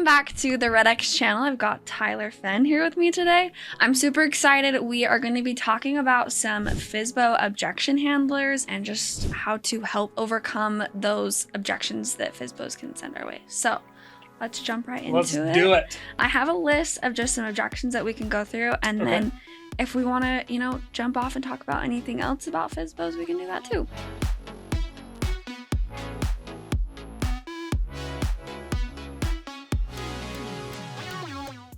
Welcome back to the Red X channel. I've got Tyler Fenn here with me today. I'm super excited. We are going to be talking about some FSBO objection handlers and just how to help overcome those objections that FSBOs can send our way. So let's jump right into it. Let's do it. I have a list of just some objections that we can go through, and then if we want to, jump off and talk about anything else about FSBOs, we can do that too.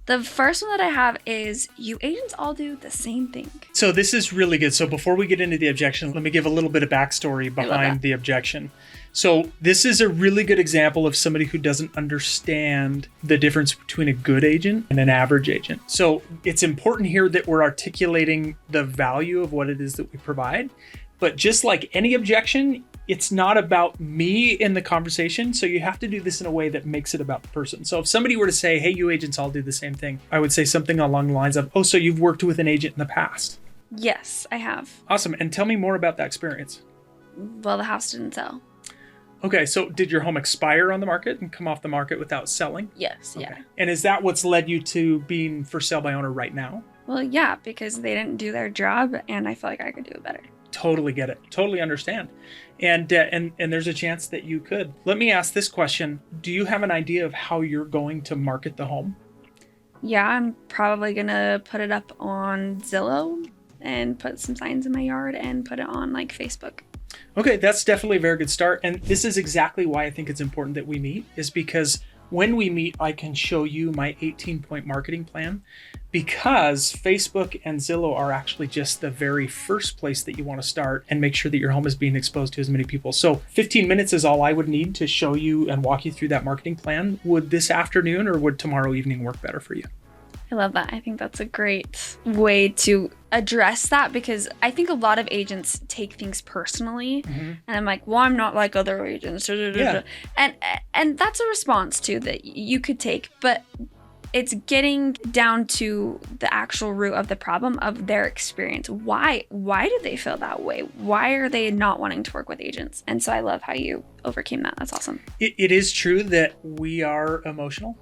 The first one that I have is, you agents all do the same thing. So this is really good. So before we get into the objection, let me give a little bit of backstory behind the objection. So this is a really good example of somebody who doesn't understand the difference between a good agent and an average agent. So it's important here that we're articulating the value of what it is that we provide. But just like any objection, it's not about me in the conversation. So you have to do this in a way that makes it about the person. So if somebody were to say, hey, you agents all do the same thing, I would say something along the lines of, oh, so you've worked with an agent in the past? Yes, I have. Awesome. And tell me more about that experience. Well, the house didn't sell. Okay, so did your home expire on the market and come off the market without selling? Yes, okay. Yeah. And is that what's led you to being for sale by owner right now? Well, yeah, because they didn't do their job and I feel like I could do it better. Totally get it. Totally understand. And there's a chance that you could. Let me ask this question. Do you have an idea of how you're going to market the home? Yeah, I'm probably going to put it up on Zillow and put some signs in my yard and put it on like Facebook. Okay, that's definitely a very good start. And this is exactly why I think it's important that we meet, is because when we meet, I can show you my 18-point marketing plan, because Facebook and Zillow are actually just the very first place that you want to start and make sure that your home is being exposed to as many people. So 15 minutes is all I would need to show you and walk you through that marketing plan. Would this afternoon or would tomorrow evening work better for you? I love that. I think that's a great way to address that, because I think a lot of agents take things personally. And I'm like, well, I'm not like other agents. Yeah. And that's a response too that you could take, but it's getting down to the actual root of the problem of their experience. Why do they feel that way? Why are they not wanting to work with agents? And so I love how you overcame that. That's awesome. It is true that we are emotional,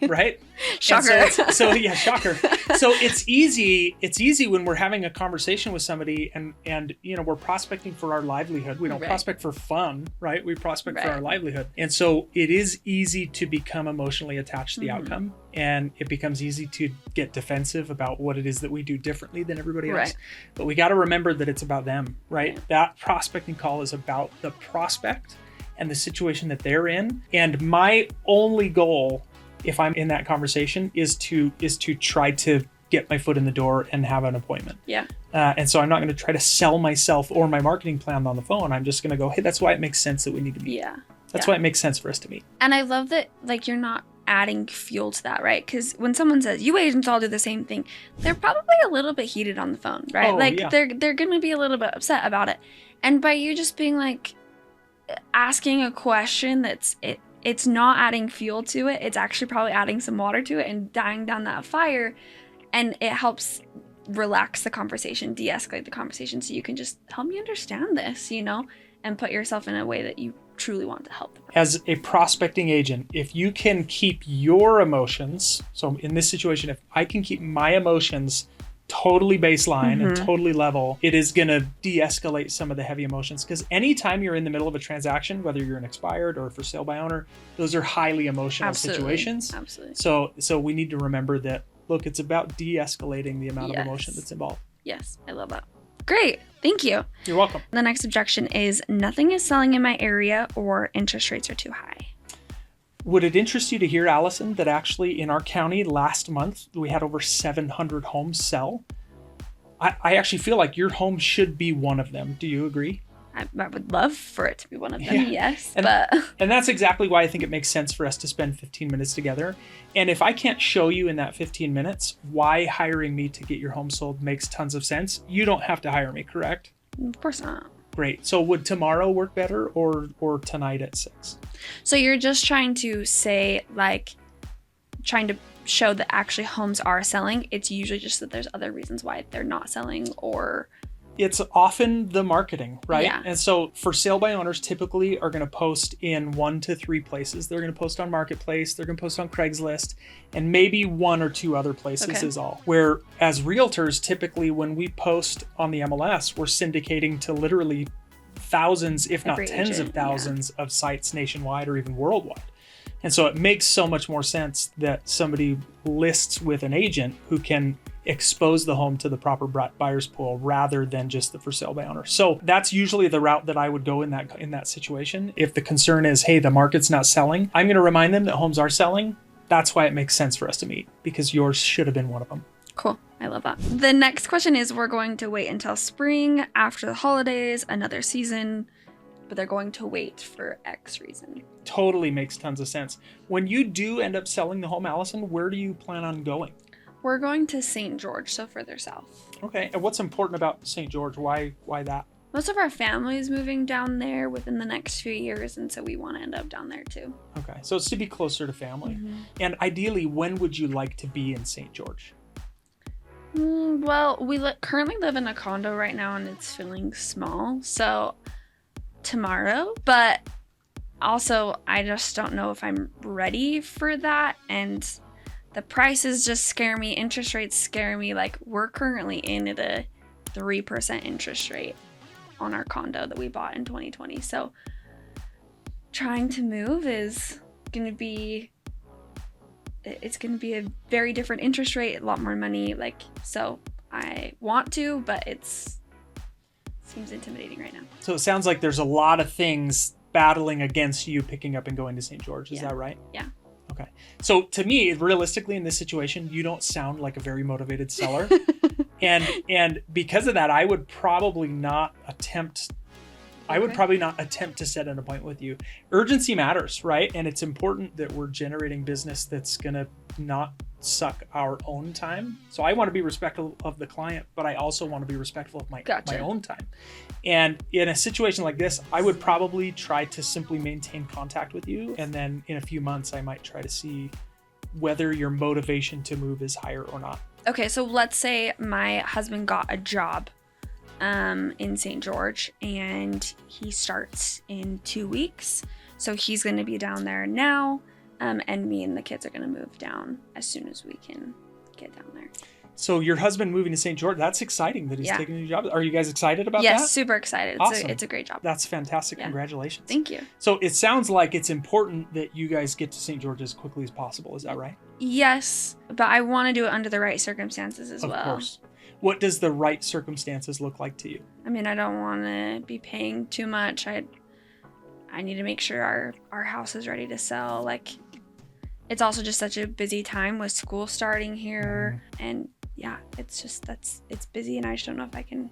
right? Shocker. So yeah, shocker. So it's easy when we're having a conversation with somebody and we're prospecting for our livelihood. We don't prospect for fun, right? We prospect for our livelihood. And so it is easy to become emotionally attached to the outcome, and it becomes easy to get defensive about what it is that we do differently than everybody else. But we got to remember that it's about them, right? That prospecting call is about the prospect and the situation that they're in. And my only goal, if I'm in that conversation, is to try to get my foot in the door and have an appointment. Yeah. And so I'm not going to try to sell myself or my marketing plan on the phone. I'm just going to go, hey, that's why it makes sense that we need to meet. Yeah. That's why it makes sense for us to meet. And I love that, like, you're not adding fuel to that, right? Because when someone says, you agents all do the same thing, they're probably a little bit heated on the phone, right? They're going to be a little bit upset about it. And by you just being like, asking a question it's not adding fuel to it, it's actually probably adding some water to it and dying down that fire, and it helps relax the conversation, de-escalate the conversation, so you can just help me understand this, and put yourself in a way that you truly want to help the person. As a prospecting agent, if you can keep your emotions, so in this situation, if I can keep my emotions totally baseline and totally level, it is going to de-escalate some of the heavy emotions. Because anytime you're in the middle of a transaction, whether you're an expired or for sale by owner, those are highly emotional situations. Absolutely. So we need to remember that, look, it's about de-escalating the amount of emotion that's involved. Yes, I love that. Great. Thank you. You're welcome. The next objection is, nothing is selling in my area or interest rates are too high. Would it interest you to hear, Allison, that actually in our county last month, we had over 700 homes sell? I actually feel like your home should be one of them. Do you agree? I would love for it to be one of them, yes. And that's exactly why I think it makes sense for us to spend 15 minutes together. And if I can't show you in that 15 minutes why hiring me to get your home sold makes tons of sense, you don't have to hire me, correct? Of course not. Great. So would tomorrow work better or tonight at 6? So you're just trying to say, like, trying to show that actually homes are selling. It's usually just that there's other reasons why they're not selling, or It's often the marketing, right? Yeah. And so for sale by owners typically are going to post in 1 to 3 places. They're going to post on Marketplace, they're going to post on Craigslist, and maybe 1 or 2 other places is all. Where as realtors, typically when we post on the MLS, we're syndicating to literally thousands, if not tens of thousands of sites nationwide or even worldwide. And so it makes so much more sense that somebody lists with an agent who can expose the home to the proper buyer's pool rather than just the for sale by owner. So that's usually the route that I would go in that situation. If the concern is, hey, the market's not selling, I'm going to remind them that homes are selling. That's why it makes sense for us to meet, because yours should have been one of them. Cool. I love that. The next question is, we're going to wait until spring after the holidays, another season, but they're going to wait for X reason. Totally makes tons of sense. When you do end up selling the home, Allison, where do you plan on going? We're going to St. George, so further south. Okay. And what's important about St. George? Why that? Most of our family is moving down there within the next few years, and so we want to end up down there too. Okay. So it's to be closer to family. Mm-hmm. And ideally, when would you like to be in St. George? Well, we currently live in a condo right now, and it's feeling small. So tomorrow, but also I just don't know if I'm ready for that. And the prices just scare me. Interest rates scare me. Like, we're currently in at a 3% interest rate on our condo that we bought in 2020. So trying to move is going to be, it's going to be a very different interest rate, a lot more money. Like, so I want to, but seems intimidating right now. So it sounds like there's a lot of things battling against you picking up and going to St. George. Is that right? Yeah. Okay. So to me, realistically, in this situation, you don't sound like a very motivated seller. and because of that, I would probably not attempt to set an appointment with you. Urgency matters, right? And it's important that we're generating business that's going to not suck our own time. So I want to be respectful of the client, but I also want to be respectful of my own time. And in a situation like this, I would probably try to simply maintain contact with you. And then in a few months, I might try to see whether your motivation to move is higher or not. Okay, so let's say my husband got a job in St. George, and he starts in 2 weeks. So he's going to be down there now, and me and the kids are going to move down as soon as we can get down there. So your husband moving to St. George, that's exciting that he's taking a new job. Are you guys excited about that? Yes, super excited. Awesome. It's a great job. That's fantastic. Yeah. Congratulations. Thank you. So it sounds like it's important that you guys get to St. George as quickly as possible. Is that right? Yes, but I want to do it under the right circumstances as well. Of course. What does the right circumstances look like to you? I mean, I don't want to be paying too much. I need to make sure our house is ready to sell. Like, it's also just such a busy time with school starting here. And yeah, it's busy, and I just don't know if I can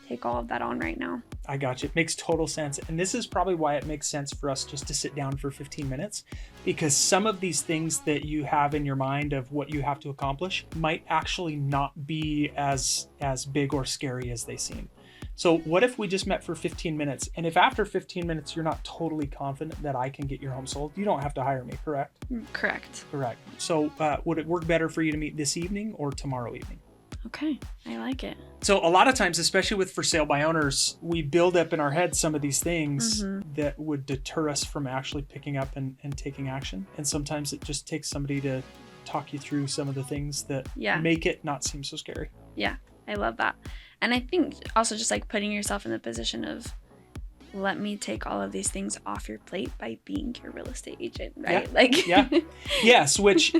take all of that on right now. I got you. It makes total sense. And this is probably why it makes sense for us just to sit down for 15 minutes, because some of these things that you have in your mind of what you have to accomplish might actually not be as big or scary as they seem. So what if we just met for 15 minutes? And if after 15 minutes, you're not totally confident that I can get your home sold, you don't have to hire me, correct? Correct. So would it work better for you to meet this evening or tomorrow evening? Okay, I like it. So a lot of times, especially with for sale by owners, we build up in our head some of these things that would deter us from actually picking up and taking action. And sometimes it just takes somebody to talk you through some of the things that make it not seem so scary. Yeah, I love that. And I think also just like putting yourself in the position of, let me take all of these things off your plate by being your real estate agent, right? Yes, which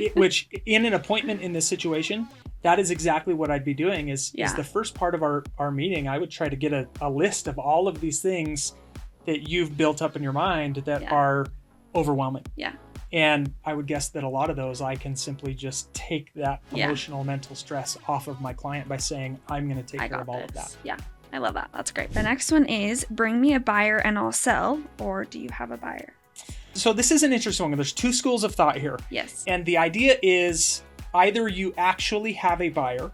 in an appointment in this situation, that is exactly what I'd be doing is the first part of our meeting. I would try to get a list of all of these things that you've built up in your mind that are overwhelming. Yeah. And I would guess that a lot of those, I can simply just take that emotional, mental stress off of my client by saying, I'm going to take care of all of that. Yeah. I love that. That's great. The next one is, bring me a buyer and I'll sell, or do you have a buyer? So this is an interesting one. There's 2 schools of thought here. Yes. And the idea is either you actually have a buyer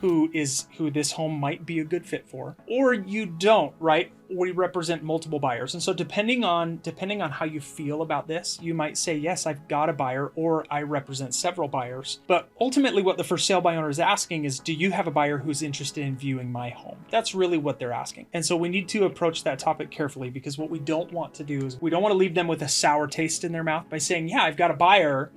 who this home might be a good fit for, or you don't, right? We represent multiple buyers. And so depending on how you feel about this, you might say, yes, I've got a buyer, or I represent several buyers. But ultimately what the for sale by owner is asking is, do you have a buyer who's interested in viewing my home? That's really what they're asking. And so we need to approach that topic carefully, because what we don't want to do is we don't want to leave them with a sour taste in their mouth by saying, yeah, I've got a buyer,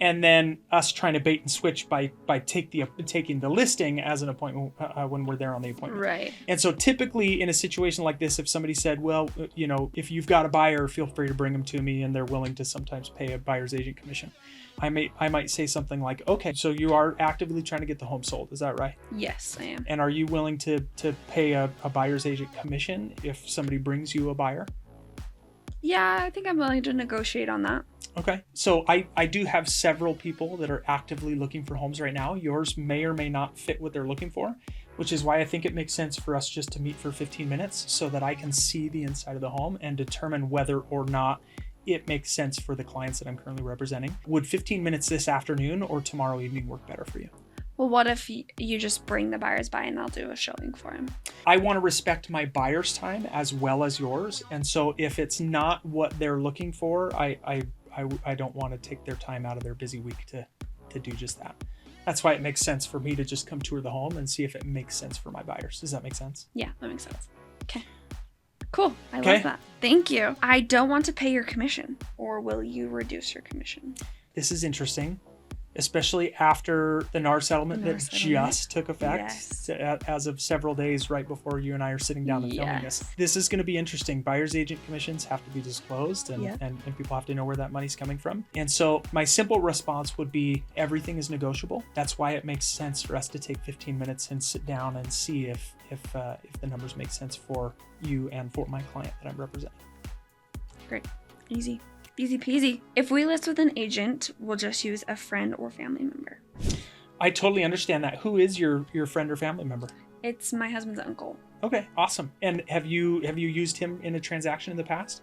and then us trying to bait and switch by taking the listing as an appointment when we're there on the appointment. Right. And so typically in a situation like this, if somebody said, well, if you've got a buyer, feel free to bring them to me, and they're willing to sometimes pay a buyer's agent commission, I might say something like, okay, so you are actively trying to get the home sold. Is that right? Yes, I am. And are you willing to pay a buyer's agent commission if somebody brings you a buyer? Yeah, I think I'm willing to negotiate on that. Okay. So I do have several people that are actively looking for homes right now. Yours may or may not fit what they're looking for, which is why I think it makes sense for us just to meet for 15 minutes so that I can see the inside of the home and determine whether or not it makes sense for the clients that I'm currently representing. Would 15 minutes this afternoon or tomorrow evening work better for you? Well, what if you just bring the buyers by and I'll do a showing for him? I want to respect my buyer's time as well as yours. And so if it's not what they're looking for, I don't want to take their time out of their busy week to do just that. That's why it makes sense for me to just come tour the home and see if it makes sense for my buyers. Does that make sense? Yeah, that makes sense. Okay. Cool. I love that. Thank you. I don't want to pay your commission. Or will you reduce your commission? This is interesting, especially after the NAR settlement that just took effect. Yes. As of several days right before you and I are sitting down and filming this. This is going to be interesting. Buyer's agent commissions have to be disclosed, and people have to know where that money's coming from. And so my simple response would be, everything is negotiable. That's why it makes sense for us to take 15 minutes and sit down and see if the numbers make sense for you and for my client that I'm representing. Great. Easy. Easy peasy. If we list with an agent, we'll just use a friend or family member. I totally understand that. Who is your friend or family member? It's my husband's uncle. Okay, awesome. And have you used him in a transaction in the past?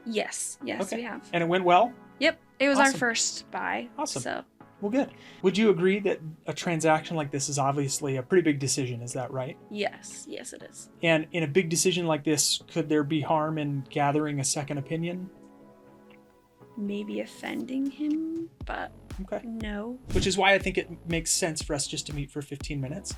Yes, okay. We have. And it went well? Yep. It was awesome. Our first buy. Awesome. So. Well, good. Would you agree that a transaction like this is obviously a pretty big decision? Is that right? Yes, it is. And in a big decision like this, could there be harm in gathering a second opinion? Maybe offending him, but no. Which is why I think it makes sense for us just to meet for 15 minutes.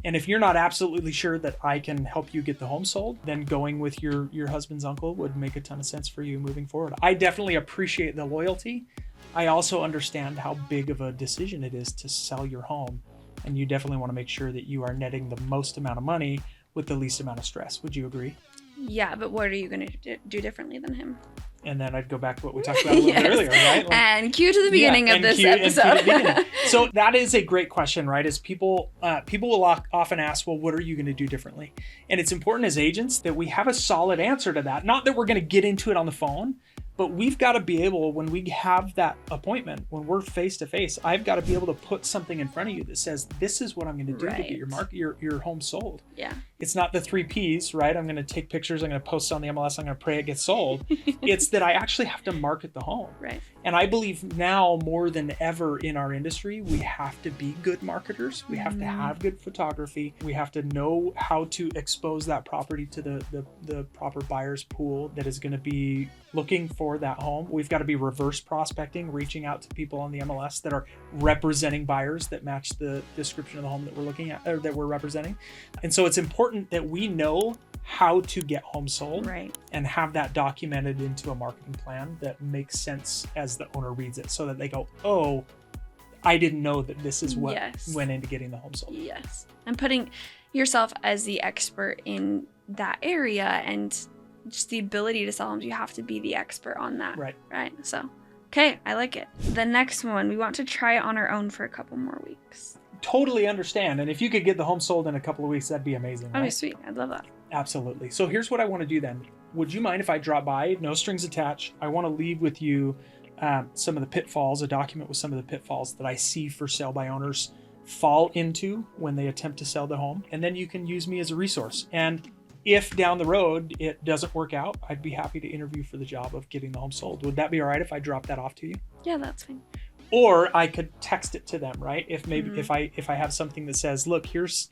And if you're not absolutely sure that I can help you get the home sold, then going with your husband's uncle would make a ton of sense for you moving forward. I definitely appreciate the loyalty. I also understand how big of a decision it is to sell your home. And you definitely want to make sure that you are netting the most amount of money with the least amount of stress. Would you agree? Yeah, but what are you going to do differently than him? And then I'd go back to what we talked about a little bit earlier, right? And cue to the beginning of this episode. So that is a great question, right? Is people will often ask, well, what are you going to do differently? And it's important as agents that we have a solid answer to that. Not that we're going to get into it on the phone, but we've got to be able, when we have that appointment, when we're face to face, I've got to be able to put something in front of you that says, this is what I'm going to do to get your home sold. Yeah. It's not the 3 Ps, right? I'm going to take pictures, I'm going to post on the MLS, I'm going to pray it gets sold. It's that I actually have to market the home. Right. And I believe now more than ever in our industry, we have to be good marketers. We have to have good photography. We have to know how to expose that property to the proper buyer's pool that is going to be looking for that home. We've got to be reverse prospecting, reaching out to people on the MLS that are representing buyers that match the description of the home that we're looking at or that we're representing. And so it's important that we know how to get homes sold and have that documented into a marketing plan that makes sense as the owner reads it, so that they go, oh, I didn't know that this is what went into getting the home sold. Yes. And putting yourself as the expert in that area and just the ability to sell homes, you have to be the expert on that. Right. So, okay, I like it. The next one, we want to try it on our own for a couple more weeks. Totally understand. And if you could get the home sold in a couple of weeks, that'd be amazing. That'd be sweet. I'd love that. Absolutely. So here's what I want to do then. Would you mind if I drop by? No strings attached. I want to leave with you some of the pitfalls, a document with some of the pitfalls that I see for sale by owners fall into when they attempt to sell the home. And then you can use me as a resource. And if down the road it doesn't work out, I'd be happy to interview for the job of getting the home sold. Would that be all right if I drop that off to you? Yeah, that's fine. Or I could text it to them, right? If maybe if I have something that says, look, here's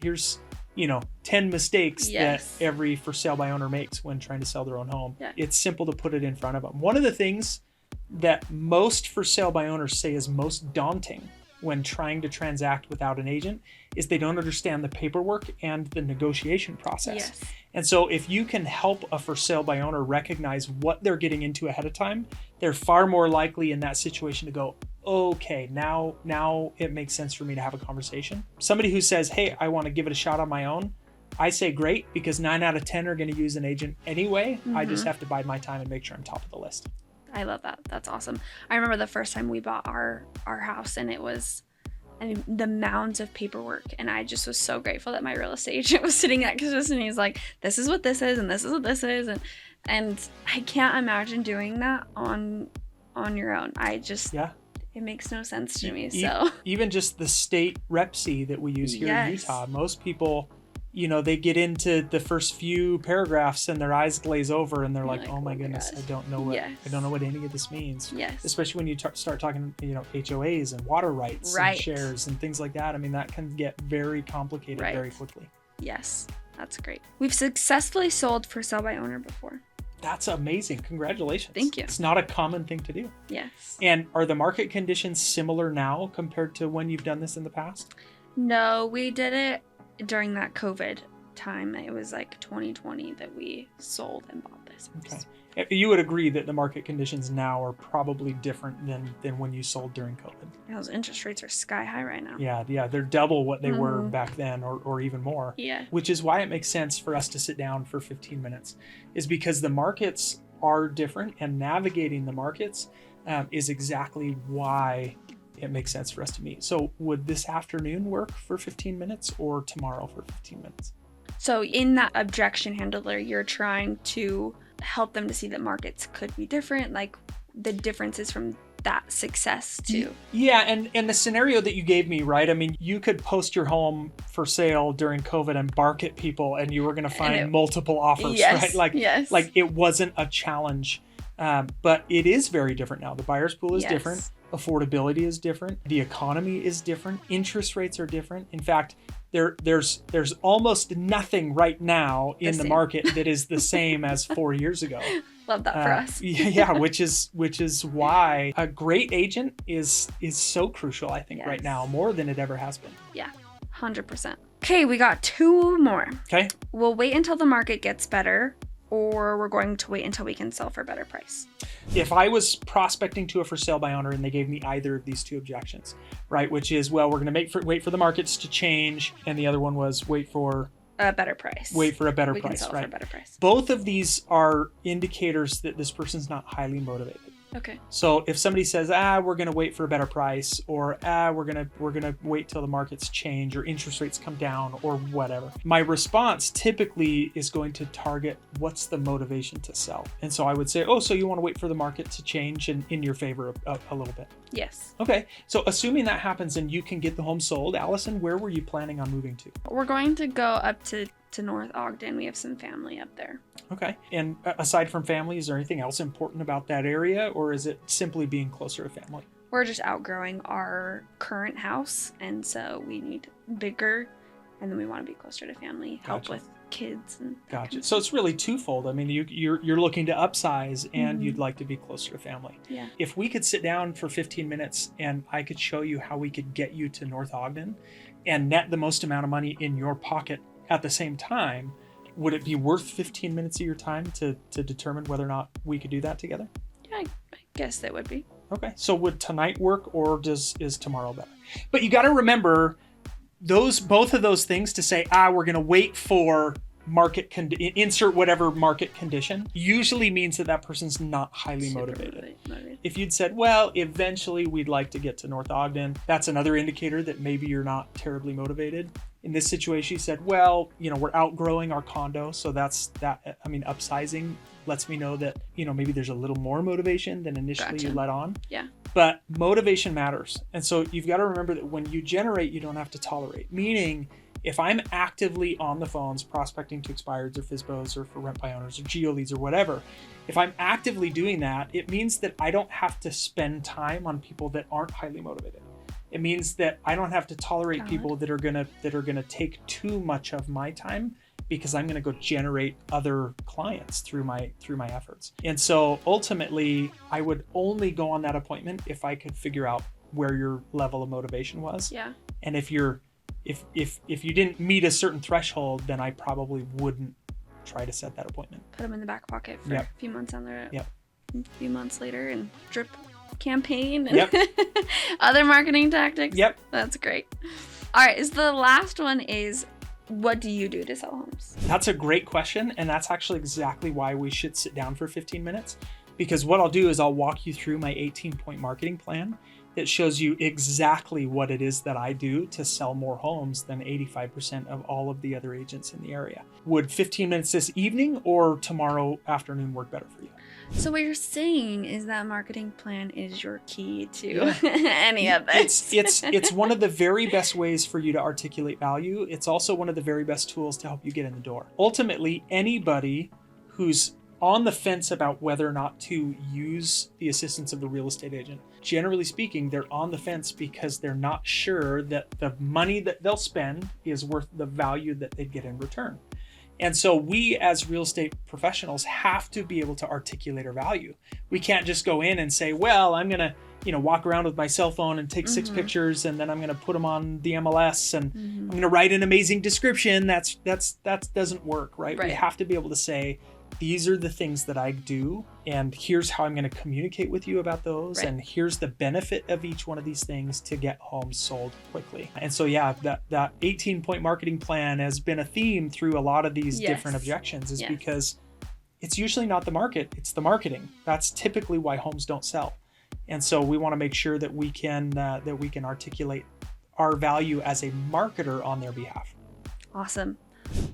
10 mistakes that every for sale by owner makes when trying to sell their own home. Yeah. It's simple to put it in front of them. One of the things that most for sale by owners say is most daunting when trying to transact without an agent is they don't understand the paperwork and the negotiation process. Yes. And so if you can help a for sale by owner recognize what they're getting into ahead of time, they're far more likely in that situation to go, okay, now it makes sense for me to have a conversation. Somebody who says, hey, I want to give it a shot on my own, I say great, because 9 out of 10 are going to use an agent anyway. I just have to bide my time and make sure I'm top of the list. I love that. That's awesome. I remember the first time we bought our house, and it was, the mounds of paperwork, and I just was so grateful that my real estate agent was sitting next to us, and he's like, this is what this is, and this is what this is, and I can't imagine doing that on your own. It makes no sense to me. So even just the state REPC that we use here in Utah, most people, they get into the first few paragraphs and their eyes glaze over, and they're like, oh my goodness, I don't know what any of this means. Yes. Especially when you start talking, HOAs and water rights and shares and things like that. I mean, that can get very complicated very quickly. Yes, that's great. We've successfully sold for sale by owner before. That's amazing. Congratulations. Thank you. It's not a common thing to do. Yes. And are the market conditions similar now compared to when you've done this in the past? No, we did it during that COVID time. It was like 2020 that we sold and bought this. Okay. You would agree that the market conditions now are probably different than when you sold during COVID. Yeah, those interest rates are sky high right now. Yeah, they're double what they were back then, or even more. Yeah. Which is why it makes sense for us to sit down for 15 minutes, is because the markets are different, and navigating the markets is exactly why it makes sense for us to meet. So would this afternoon work for 15 minutes or tomorrow for 15 minutes? So in that objection handler, you're trying to help them to see that markets could be different, like the differences from that success to. Yeah, and the scenario that you gave me, right? I mean, you could post your home for sale during COVID and bark at people, and you were going to find multiple offers, right? Like it wasn't a challenge, but it is very different now. The buyer's pool is different. Affordability is different. The economy is different. Interest rates are different. In fact, there's almost nothing right now in the market that is the same as 4 years ago. Love that for us. Yeah, which is why a great agent is so crucial, I think, right now, more than it ever has been. Yeah, 100%. Okay, we got 2 more. Okay. We'll wait until the market gets better, or we're going to wait until we can sell for a better price. If I was prospecting to a for sale by owner and they gave me either of these 2 objections, right, which is, well, we're going to wait for the markets to change, and the other one was wait for a better price. Wait for a better price, can sell right? For a better price. Both of these are indicators that this person's not highly motivated. Okay. So if somebody says, we're going to wait for a better price, or we're going to wait till the markets change or interest rates come down or whatever, my response typically is going to target what's the motivation to sell. And so I would say, so you want to wait for the market to change in your favor a little bit. Yes. Okay. So assuming that happens and you can get the home sold, Allison, where were you planning on moving to? We're going to go up to North Ogden. We have some family up there. Okay. And aside from family, is there anything else important about that area, or is it simply being closer to family? We're just outgrowing our current house, and so we need bigger, and then we want to be closer to family, help with kids. And gotcha. So it's really twofold. I mean, you're looking to upsize, and you'd like to be closer to family. Yeah. If we could sit down for 15 minutes and I could show you how we could get you to North Ogden and net the most amount of money in your pocket at the same time, would it be worth 15 minutes of your time to determine whether or not we could do that together? Yeah, I guess that would be. Okay. So would tonight work, or is tomorrow better? But you got to remember both of those things to say, we're going to wait for insert whatever market condition, usually means that person's not highly motivated. If you'd said, well, eventually we'd like to get to North Ogden, that's another indicator that maybe you're not terribly motivated. In this situation, you said, well, we're outgrowing our condo, so that's that. I mean, upsizing lets me know that, maybe there's a little more motivation than initially you let on. Yeah. But motivation matters. And so you've got to remember that when you generate, you don't have to tolerate. Meaning, If I'm actively on the phones prospecting to expireds or FSBOs or for rent by owners or geo leads or whatever, if I'm actively doing that, it means that I don't have to spend time on people that aren't highly motivated. It means that I don't have to tolerate people that are gonna take too much of my time, because I'm gonna go generate other clients through my efforts. And so ultimately, I would only go on that appointment if I could figure out where your level of motivation was. Yeah. And if you didn't meet a certain threshold, then I probably wouldn't try to set that appointment. Put them in the back pocket for a few months down the road. Yep. A few months later, and drip campaign and other marketing tactics. Yep. That's great. All right. So the last one is, what do you do to sell homes? That's a great question. And that's actually exactly why we should sit down for 15 minutes. Because what I'll do is I'll walk you through my 18-point marketing plan that shows you exactly what it is that I do to sell more homes than 85% of all of the other agents in the area. Would 15 minutes this evening or tomorrow afternoon work better for you? So what you're saying is that marketing plan is your key to any of this. It's one of the very best ways for you to articulate value. It's also one of the very best tools to help you get in the door. Ultimately, anybody who's on the fence about whether or not to use the assistance of the real estate agent, generally speaking, they're on the fence because they're not sure that the money that they'll spend is worth the value that they'd get in return. And so we as real estate professionals have to be able to articulate our value. We can't just go in and say, well, I'm going to walk around with my cell phone and take 6 pictures, and then I'm going to put them on the MLS, and I'm going to write an amazing description. That doesn't work, right? We have to be able to say, these are the things that I do, and here's how I'm going to communicate with you about those, and here's the benefit of each one of these things to get homes sold quickly. And so that 18-point marketing plan has been a theme through a lot of these different objections, is because it's usually not the market, it's the marketing. That's typically why homes don't sell. And so we want to make sure that we can articulate our value as a marketer on their behalf. Awesome.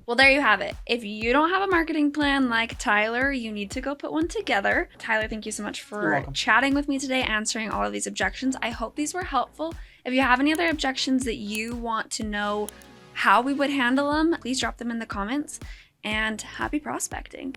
Well, there you have it. If you don't have a marketing plan like Tyler, you need to go put one together. Tyler, thank you so much for chatting with me today, answering all of these objections. I hope these were helpful. If you have any other objections that you want to know how we would handle them, please drop them in the comments, and happy prospecting.